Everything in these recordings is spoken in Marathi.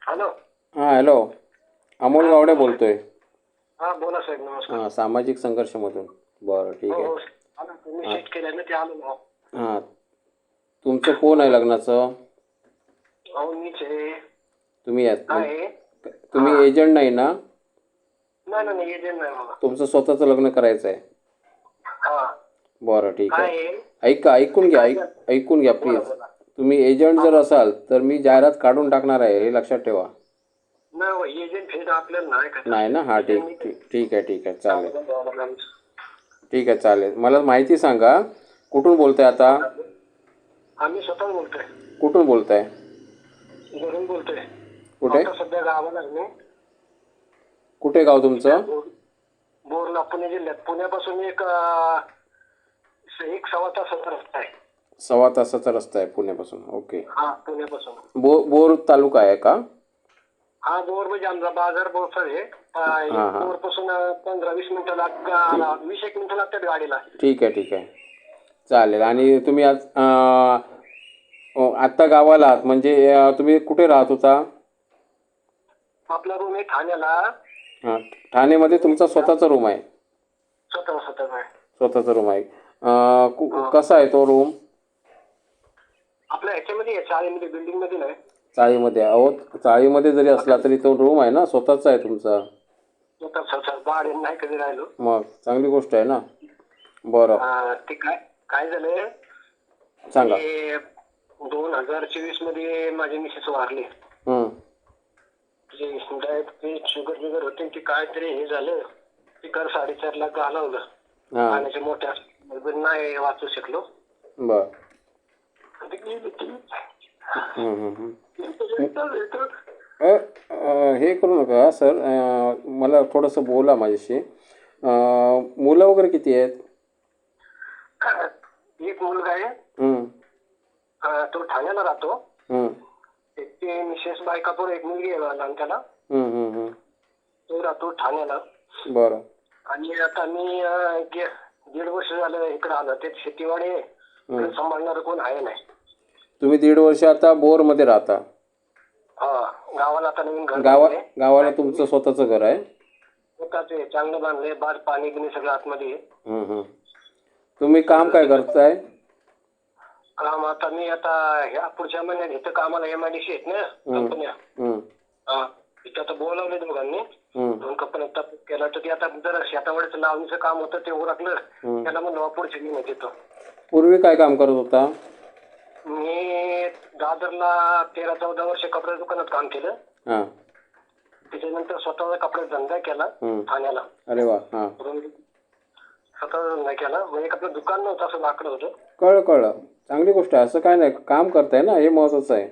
हॅलो. हां हॅलो. अमोल हा गावडे बोला साहेब. बोलतोय. हा बोला साहेब, नमस्कार. हां सामाजिक संघर्षमधून. बरं ठीक हो आहे. हो. आला तुम्ही हां सेट केलं ना, ते आलो ना. हां तुमचं कोण आहे बोला. लग्नाचं? अहो मीच आहे. तुम्ही आहेत काय आहे? म्हणजे हा. तुम्ही एजंट नाही ना? नाही नाही नाही, एजंट नाही मला. तुमचं स्वतःचं लग्न करायचं आहे? हा. बरं ठीक आहे. काय आहे? ऐकून ते घ्या काय झालं? ऐकून घ्या हा, बोला प्लीज. बोला. तुम्ही एजंट हा जर बोला. असाल तर मी जाहिरात काढून टाकणार आहे, हे लक्षात ठेवा. नाही हो, एजंट फेज आपल्याला नाही का नाही ना? हां तसले ठीक एजंट. ठीक ठीक आहे ठीक आहे चालेल. चालेल. ठीक आहे चालेल. मला माहिती सांगा, कुठून बोलताय आता? आम्ही स्वतः बोलतोय. कुठून बोलताय? घरून बोलतोय. कुठे आता सध्या गावाला आहे मी. कुठे गाव इथे तुमचं? बोरला, पुणे जिल्ह्यात. पुण्यापासून एक सव्वा तासाचा रस्ता आहे. सव्वा तासाचा रस्ता आहे पुण्यापासून. ओके. हा, पुण्यापासून. बोर तालुका आहे का? हा, बोर म्हणजे आमचा बाजार बोरचा आहे. हां हां बोर पासून 15-20 मिनिटं लागतात, 20-1 मिनिटं लागतात गाडीला. ठीक आहे ठीक आहे चालेल. आणि तुम्ही आज आत्ता गावाला आहात म्हणजे तुम्ही कुठे राहत होता? आपला रूम आहे ठाण्याला. हां ठाणेमध्ये तुमचा स्वतःचा रूम आहे? स्वतः स्वतः आहे. स्वतःचा रूम आहे. हा. कसा आहे तो रूम? आपल्या ह्याच्यामध्ये आहे, चाळीमध्ये, बिल्डिंग मध्ये नाही. चाळीमध्ये? अहो चाळीमध्ये जरी असला तरी तो रूम आहे ना, स्वतःचा आहे तुमचा. स्वतः स्वतः भाडे नाही कधी राहिलो. मग चांगली गोष्ट आहे ना. बरं ते काय काय झालं सांगा. ते 2024 मध्ये माझे मिसेस वारले. हं. शुगर बिगर होते, की काय तरी हे झालं. ते कर 4.5 लाख घालवलं. हां पाण्याच्या मोठ्या नाही वाचू शकलो. बरं. ते गेली ती. हं हं हं. त्याच्यानंतर हे करू नका सर. मला थोडंसं बोला माझ्याशी. मुलं वगैरे किती आहेत? एक मुलगा आहे. हं तो ठाण्याला राहतो. हं ते मिसेस बायकापूर, एक मुलगी आहे लहान त्याला. हं हं हं. तो राहतो ठाण्याला. बरं. आणि आता मी 1.5 वर्ष झालं इकडे आलो. ते शेतीवाडी आहे. इकडे सांभाळणार कोण आहे नाही. तुम्ही 1.5 वर्ष आता बोरमध्ये राहता? हा, गावाला आता नवीन घर बांधलंय. गावाला तुमचं स्वतःचं घर आहे? स्वतःच आहे, चांगलं बांधलंय. बार पाणी बिणी सगळं आतमध्ये आहे. हं हं. तुम्ही काम काय करताय? काम आता मी ह्या पुढच्या महिन्यात इथं कामाला MIDC आहेत ना कंपन्या. हं हा, इथं आता बोलावले दोघांनी. हं 2 कंपन्यात तपास केला. तर ते आता जरा शेतावरचं लावणीचं काम होतं, ते उरकलं. त्याला म्हणलं पुढच्या महिन्यात येतो. पूर्वी काय काम करत होता? मी दादरला 13-14 वर्ष कपड्याच्या दुकानात काम केलं. हां. त्याच्यानंतर स्वतःचा कपड्याचा धंदा केला ठाण्याला. अरे वा. हां. स्वतःचा धंदा केला. म्हणजे आपलं दुकान नव्हतं, असं लाकडं होतं. कळलं. चांगली गोष्ट आहे. असं काय नाही, काम करताय ना, हे महत्वाचं आहे.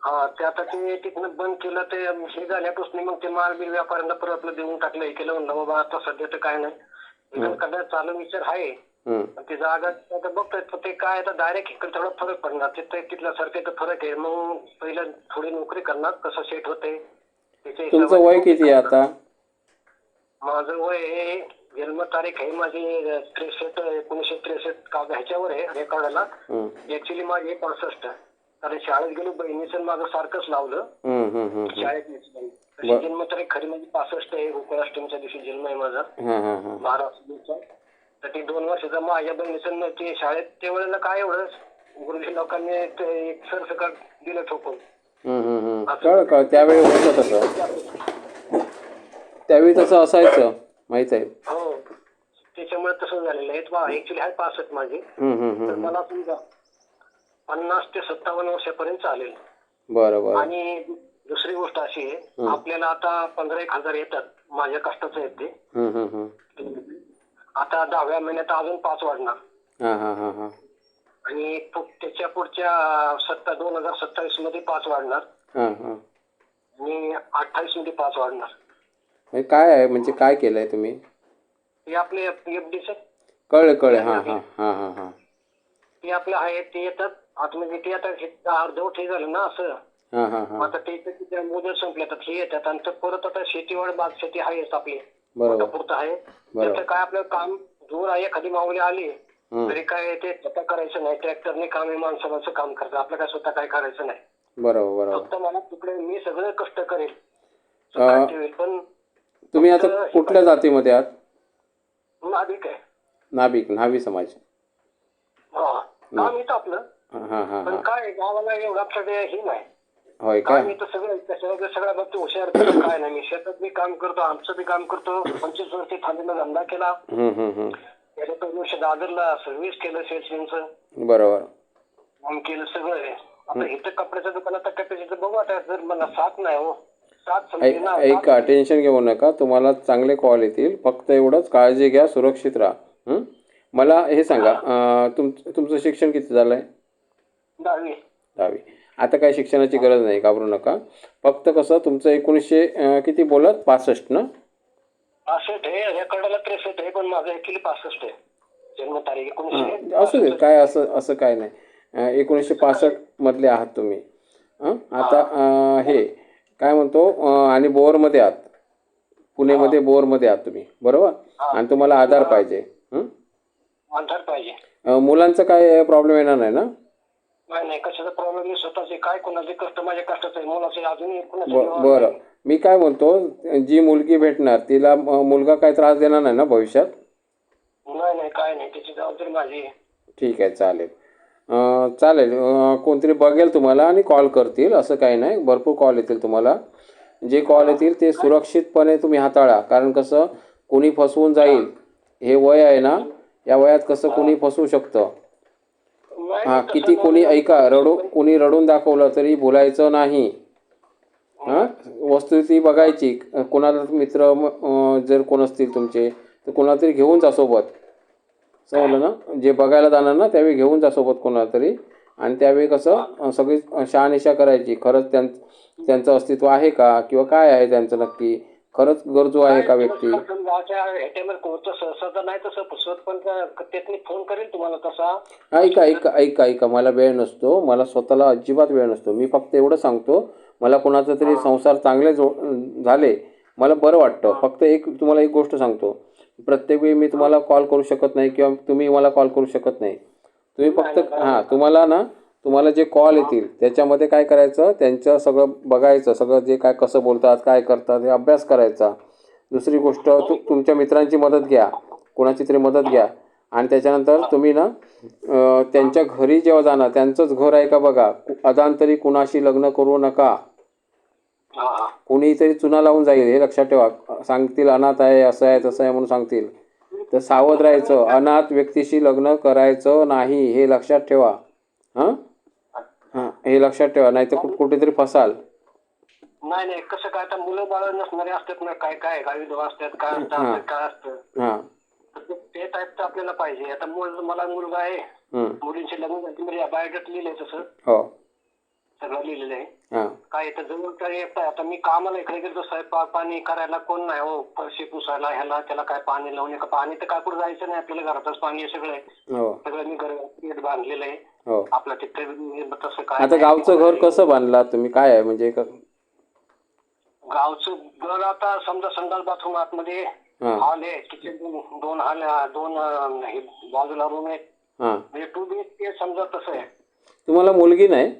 हा, ते आता ते तिथनं बंद केलं. ते हे झाल्यापासून मग ते माल बिल व्यापाऱ्यांना परत आपलं देऊन टाकलं. हे केलं. म्हणलं बाबा आता सध्या तर काय नाही, इकडे करण्याचा चालू विचार आहे. ती जागा आता बघतोय. ते काय आता डायरेक्ट इकडे थोडा फरक पडणार. तिथल्या सारखं फरक आहे. मग पहिलं थोडी नोकरी करणार, कसं सेट होते. तुमचं वय किती आहे आता? माझं वय जन्मतारीख आहे माझी 1963 ह्याच्यावर आहे रेकॉर्डला. ऍक्च्युली माझी 65. कारण शाळेत गेलो, बहिणीचं माझं सारखंच लावलं शाळेत. जन्मतारीख खरी म्हणजे 65 आहे. गोकुळाष्टमीच्या दिवशी जन्म आहे माझा, महाराष्ट्राचा. तर ते 2 वर्षाचा माझ्या बहिणीचं ते शाळेत ते वेळेला काय एवढं गुरुजी लोकांनी एक सरसकट दिलं ठोकून. कळ त्यावेळी होतं तसं. त्यावेळी तसं असायचं, माहित आहे. हो, त्याच्यामुळे तसं झालेलं आहे. ऍक्च्युली आहे 65 माझी. तर मला समजा 50 ते 57 वर्षापर्यंत चालेल. बरोबर. आणि दुसरी गोष्ट अशी आहे, आपल्याला आता 15-1 हजार येतात. माझ्या कष्टाचं आहेत ते. आता 10व्या महिन्यात अजून 5 वाढणार. आणि त्याच्या पुढच्या 2027 मध्ये 5 वाढणार. आणि 28 मध्ये 5 वाढणार. काय आहे म्हणजे काय केलंय तुम्ही? हे आपले FD कळलं. हां. ते आपलं आहे, ते येतात आतमध्ये. ते आता अर्धवट हे झालं ना असं. आता ते मुदत संपले, तर हे येतात. आणि परत आता शेतीवाड बाग शेती आहेच आपली, पुरतं आहे. त्याचं काय आपलं काम जोर आहे. एखादी माऊली आली तरी काय ते स्वतः करायचं नाही. ट्रॅक्टरने काम आहे, माणसाचं काम करतं. आपलं काय स्वतः काय करायचं नाही. बरोबर बरोबर. फक्त मला तिकडे मी सगळं कष्ट करेल, सकाळ ठेवेल, पण तुम्ही आता कुठल्या जातीमध्ये आहात? नाभिक आहे. न्हावी समाज. काम येतं आपलं, हां हां पण हां. काय गावाला एवढं आपल्याकडे हे नाही. होय काय काय? मी तर सगळ्या बाबतीत हुशार केलं, काय नाही. मी शेतात बी काम करतो, आमचं बी काम करतो. 25 वर्षी थांबीला धंदा केला. त्याच्या 2 वर्ष दादरला सर्व्हिस केलं, सेल्समॅनचं बरोबर. काम केलं सगळं आहे. आता इथं कपड्याच्या दुकानात कॅपॅसिटी बघू, आता जर मला साथ नाही हो, साथ समजेल ना. ऐका, टेन्शन घेऊ नका, तुम्हाला चांगले कॉल येतील. फक्त एवढंच काळजी घ्या, सुरक्षित राहा. मला हे सांगा, तुमचं शिक्षण किती झालंय? 10वी. 10वी. आता काही शिक्षणाची गरज नाही, घाबरू नका. फक्त कसं तुमचं 1900 किती बोलत? 65 ना? 65 आहे, रेकॉर्डला 63 आहे, पण माझं ऍक्च्युली 65 आहे जन्मतारीख. 1900. असू दे, काय असं काय नाही. 1965 मधले आहात तुम्ही. आता हे काय म्हणतो, आणि बोरमध्ये आहात, पुणेमध्ये बोरमध्ये आहात तुम्ही, बरोबर? आणि तुम्हाला आधार पाहिजे. आधार पाहिजे. मुलांचं काय प्रॉब्लेम येणार नाही ना? नाही, कशाचा प्रॉब्लेम नाही. स्वतःचे काय, कोणाचे कष्ट, माझ्या कष्टाचं आहे. मुलाचे अजूनही कोणाचे. बरं, मी काय म्हणतो, जी मुलगी भेटणार तिला मुलगा काय त्रास देणार नाही ना भविष्यात? नाही, काय नाही, त्याची जबाबदारी माझी आहे. ठीक आहे, चालेल. कोणतरी बघेल तुम्हाला आणि कॉल करतील, असं काही नाही. भरपूर कॉल येतील तुम्हाला. जे कॉल येतील ते सुरक्षितपणे तुम्ही हाताळा, कारण कसं कोणी फसवून जाईल. हे वय आहे ना, या वयात कसं कोणी फसवू शकतं. किती कोणी, ऐका, कोणी रडून दाखवलं तरी भुलायचं नाही. वस्तुस्थिती बघायची. कोणाला मित्र जर कोण असतील तुमचे तर कोणाला तरी घेऊन जा सोबत, समजलं ना? जे बघायला जाणार ना त्यावेळी घेऊन जा सोबत कोणाला तरी. आणि त्यावेळी कसं सगळी शहानिशा करायची, खरंच त्यांचं अस्तित्व आहे का, किंवा काय आहे त्यांचं नक्की, खरंच गरजू आहे का व्यक्ती. सहसा नाही तसं फसवत, पण त्यातनी फोन करेल तुम्हाला तसा. ऐका, मला वेळ नसतो, मला स्वतःला अजिबात वेळ नसतो. मी फक्त एवढं सांगतो, मला कोणाचा तरी संसार चांगले झाले, मला बरं वाटतं. फक्त तुम्हाला एक गोष्ट सांगतो, प्रत्येक वेळी मी तुम्हाला कॉल करू शकत नाही, किंवा तुम्ही मला कॉल करू शकत नाही. तुम्ही फक्त तुम्हाला जे कॉल येतील त्याच्यामध्ये काय करायचं, त्यांचं सगळं बघायचं, सगळं जे काय कसं बोलतात, काय करतात, हे अभ्यास करायचा. दुसरी गोष्ट, तुमच्या मित्रांची मदत घ्या, कोणाची तरी मदत घ्या. आणि त्याच्यानंतर तुम्ही ना त्यांच्या घरी जेव्हा जाणार, त्यांचंच घर आहे का बघा. अजांतरी कुणाशी लग्न करू नका. कोणीतरी चुना लावून जाईल, हे लक्षात ठेवा. सांगतील अनाथ आहे, असं आहे, तसं आहे म्हणून सांगतील, तर सावध राहायचं. अनाथ व्यक्तीशी लग्न करायचं नाही, हे लक्षात ठेवा. हे लक्षात ठेवा, नाही तर कुठेतरी फसाल. नाही, कसं काय, आता मुलं बाळ नसणारे असतात ना, काय विधवा असतात, काय असतं, ते टाईपचं आपल्याला पाहिजे. आता मला मुलगा आहे, मुलींची लग्न झाली, बायोडेट लिहिलंय तसं. हो, सगळं लिहिलेलं आहे. काय तर जबाबदारी येतात. आता मी कामाला इकडे गेलो, स्वयंपाक पाणी करायला कोण नाही हो, फरशी पुसायला ह्याला त्याला काय पाणी लावून, पाणी तर काय कुठं जायचं नाही, आपल्याला घरातच पाणी आहे सगळं मी घर बांधलेलं आहे. आपलं तिथे तसं काय. आता गावचं घर कसं बांधला तुम्ही, काय आहे म्हणजे? गावचं घर आता समजा संडास बाथरूम आतमध्ये, हॉल आहे, किचन, 2 हॉल, 2 बाजूला रूम आहे, म्हणजे 2 BHK समजा तसं आहे. तुम्हाला मुलगी नाही?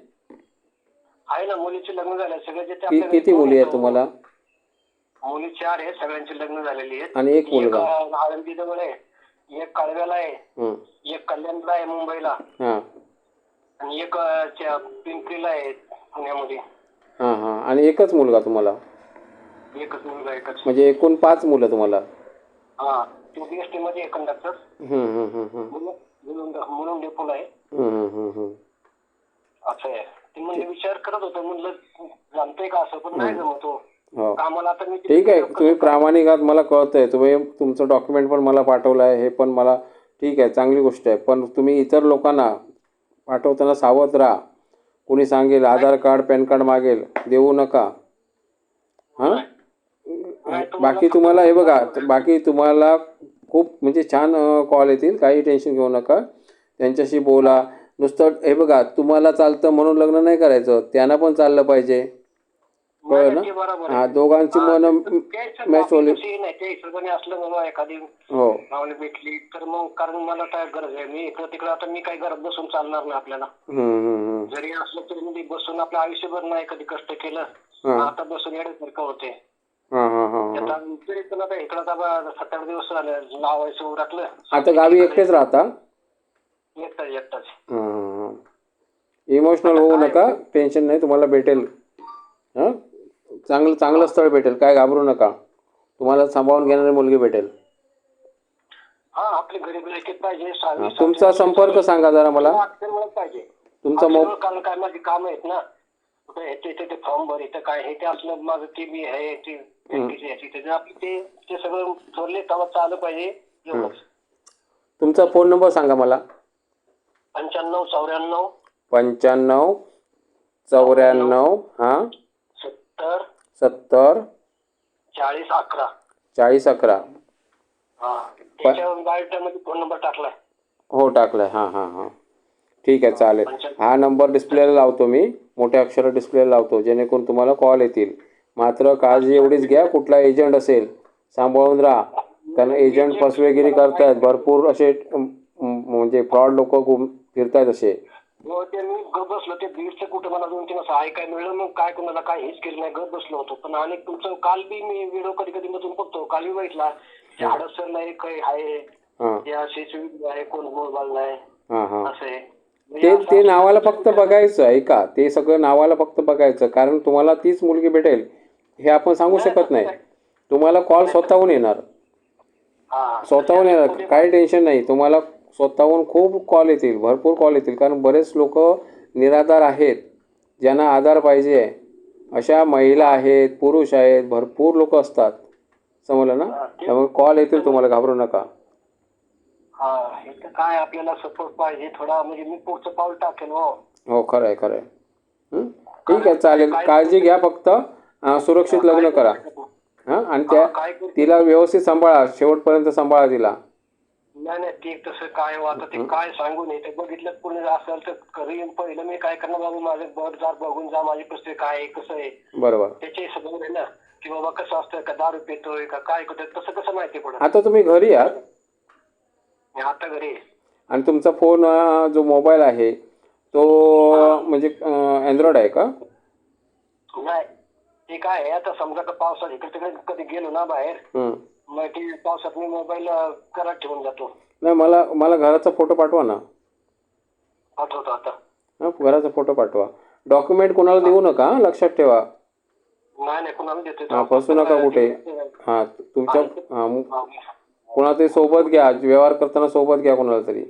आहे ना, मुलीचे लग्न झाले सगळे. किती मुली आहेत तुम्हाला? मुली 4 आहे, सगळ्यांची लग्न झालेली आहेत. आणि एक मुलगा? आळंदी जवळ आहे, एक कळव्याला आहे, एक कल्याणला आहे मुंबईला, आणि एक पिंपरीला आहे पुण्यामध्ये. आणि एकच मुलगा तुम्हाला? एकच मुलगा, एकच. म्हणजे एकूण 5 मुलं तुम्हाला? तो BST मध्ये आहे, कंडक्टर. म्हणून डेपोला आहे. असं आहे. ते म्हणजे विचार करत होतो, म्हणलं जमतंय का असं, पण नाही जमतो कामाला. आता मी ठीक आहे, तुम्ही प्रामाणिक आहात, मला कळतंय. तुम्ही तुमचं डॉक्युमेंट पण मला पाठवलं आहे, हे पण मला ठीक आहे, चांगली गोष्ट आहे. पण तुम्ही इतर लोकांना पाठवताना सावध राहा. कोणी सांगेल आधार कार्ड पॅन कार्ड मागेल, देऊ नका. बाकी तुम्हाला हे बघा, बाकी तुम्हाला खूप म्हणजे छान कॉल येतील, काही टेन्शन घेऊ नका. त्यांच्याशी बोला. नुसतं हे बघा, तुम्हाला चालतं म्हणून लग्न नाही करायचं, त्यांना पण चाललं पाहिजे. कळलं ना? ते बरोबर आहे. हा, दोघांची मन त्याचं मॅच बाकी होली. तशी नाही, त्या हिशोबाने असलं बाबा एखादी हो पाहुणे भेटली तर मग, कारण मला काय गरज आहे, मी इकडं तिकडं आता मी काही घरात बसून चालणार नाही आपल्याला. जरी असलं तरी मी बसून आपलं आयुष्यभर नाही कधी कष्ट केलं, आता बसून येण्यासारखं होते. आता तरी पण आता इकडं 7-8 दिवस झाले लावायचं उरकलं. आता गावी एकटेच राहता? एकटाच. इमोशनल होऊ नका, टेन्शन नाही, तुम्हाला भेटेल. हां, चांगलं स्थळ भेटेल, काय घाबरू नका. तुम्हाला सांभाळून घेणारी मुलगी भेटेल. हा, आपली गरीब लायकीत पाहिजे. तुमचा संपर्क सांगा जरा मला. पाहिजे तुमचा कारण काय माझी काम आहेत ना, ते फॉर्म भर इथं काय हे ते असलं माझं ते बी आहे ते आपली ते सगळं ठरले तेव्हा चालू पाहिजे एवढंच. तुमचा फोन नंबर सांगा मला. 9594 9594 हां 70 40 11. 40 11. हा, त्याच्यावर बायोडाटामध्ये फोन नंबर टाकलाय. हो टाकलाय. हां ठीक आहे, चालेल. हा नंबर डिस्प्लेला लावतो मी, मोठ्या अक्षरात डिस्प्लेला लावतो, जेणेकरून तुम्हाला कॉल येतील. मात्र काळजी एवढीच घ्या, कुठला एजंट असेल सांभाळून राहा, कारण एजंट फसवेगिरी करतायत भरपूर. असे म्हणजे फ्रॉड लोक फिरतायत असे. हो, ते मी गप बसलो, ते बीडचं कुठं मला 2-3 असं ऐकाय मिळलं, मग काय कोणाला काय हेच केलं नाही, गप बसलो होतो. पण आणि तुमचं काल बी मी व्हिडिओ कधी मधून बघतो, काल बी बघितला, ते हडसर नाही काही आहे, ते अशी सुविधा आहे, कोण बोलवाल नाही असं आहे. ते नावाला फक्त बघायचं, ऐका, ते सगळं नावाला फक्त बघायचं, कारण तुम्हाला तीच मुलगी भेटेल हे आपण सांगू शकत नाही. तुम्हाला कॉल स्वतःहून येणार, काही टेन्शन नाही. तुम्हाला स्वतःहून खूप कॉल येतील, भरपूर कॉल येतील, कारण बरेच लोक निराधार आहेत, ज्यांना आधार पाहिजे. अशा महिला आहेत, पुरुष आहेत, भरपूर लोक असतात, समजलं ना? त्यामुळे कॉल येतील तुम्हाला, घाबरू नका. हे तर काय आपल्याला सपोर्ट पाहिजे थोडा, म्हणजे मी पुढचं पाऊल टाकेल. हो, खरं आहे. ठीक आहे, चालेल. काळजी घ्या, फक्त सुरक्षित लग्न करा. आणि तिला व्यवस्थित सांभाळा, शेवटपर्यंत सांभाळा तिला. नाही ते तसं काय आता ते काय सांगू नये, ते बघितलं पुढे असेल तर पहिलं मी काय करणार बाबा, माझं बरदार बघून जा, माझी परिस्थिती काय आहे, कसं आहे. बरोबर, त्याचे सगळं आहे ना, की बाबा कसं असतं, का दारू पितोय का काय करतोय, तसं कसं माहिती पडत. आता तुम्ही घरी आहात? आता घरी. आणि तुमचा फोन जो मोबाईल आहे तो म्हणजे अँड्रॉइड आहे का? नाही, ते काय आहे, आता समजा का पावसात इकडे तिकडे कधी गेलो ना बाहेर, मग ते पावसात मी मोबाईल घरात ठेवून जातो. नाही, मला घराचा फोटो पाठवा ना. पाठवतो आता. घराचा फोटो पाठवा. डॉक्युमेंट कोणाला देऊ नका, लक्षात ठेवा. नाही कोणाला देतो, फसू नका कुठे. तुमच्या कोणाला तरी सोबत घ्या, व्यवहार करताना सोबत घ्या कोणाला तरी.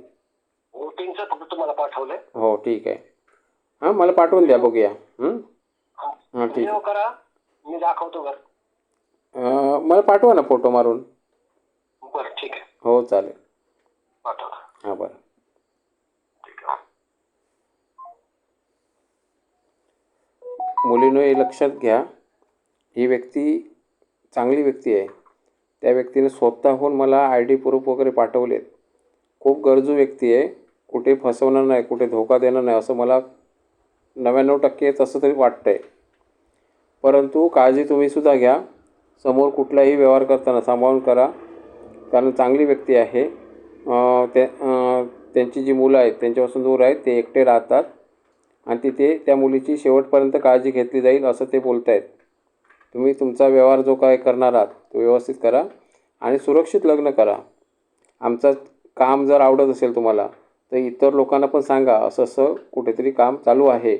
वोटिंगचं फक्त तुम्हाला पाठवलंय. हो, ठीक आहे. मला पाठवून द्या, बघूया. ठीक आहे, करा, मी दाखवतो घर. मला पाठवा ना फोटो मारून. बरं, ठीक आहे. हो, चालेल, पाठवा. बरं. मुलीनं हे लक्षात घ्या, ही व्यक्ती चांगली व्यक्ती आहे. त्या व्यक्तीने स्वतःहून मला ID प्रूफ वगैरे पाठवलेत. खूप गरजू व्यक्ती आहे, कुठे फसवणार नाही, कुठे धोका देणार नाही, असं मला 99% तसं तरी वाटतं आहे. परंतु काळजी तुम्हीसुद्धा घ्या, समोर कुठलाही व्यवहार करताना सांभाळून करा, कारण चांगली व्यक्ती आहे. त्यांची जी मुलं आहेत त्यांच्यापासून दूर आहेत, ते एकटे राहतात आणि तिथे त्या मुलीची शेवटपर्यंत काळजी घेतली जाईल असं ते बोलत आहेत. तुम्ही तुमचा व्यवहार जो काय करणार आहात तो व्यवस्थित करा आणि सुरक्षित लग्न करा. आमचं काम जर आवडत असेल तुम्हाला तर इतर लोकांना पण सांगा, असं कुठेतरी काम चालू आहे.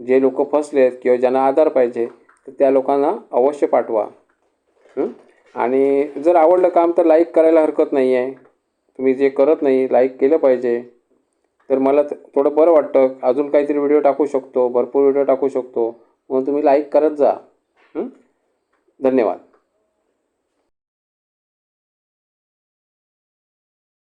जे लोक फसले आहेत किंवा ज्यांना आधार पाहिजे तर त्या लोकांना अवश्य पाठवा. आणि जर आवडलं काम तर लाईक करायला हरकत नाही आहे. तुम्ही जे करत नाही लाईक केलं पाहिजे, तर मला थोडं बरं वाटतं. अजून काहीतरी व्हिडिओ टाकू शकतो, भरपूर व्हिडिओ टाकू शकतो, म्हणून तुम्ही लाईक करत जा. धन्यवाद.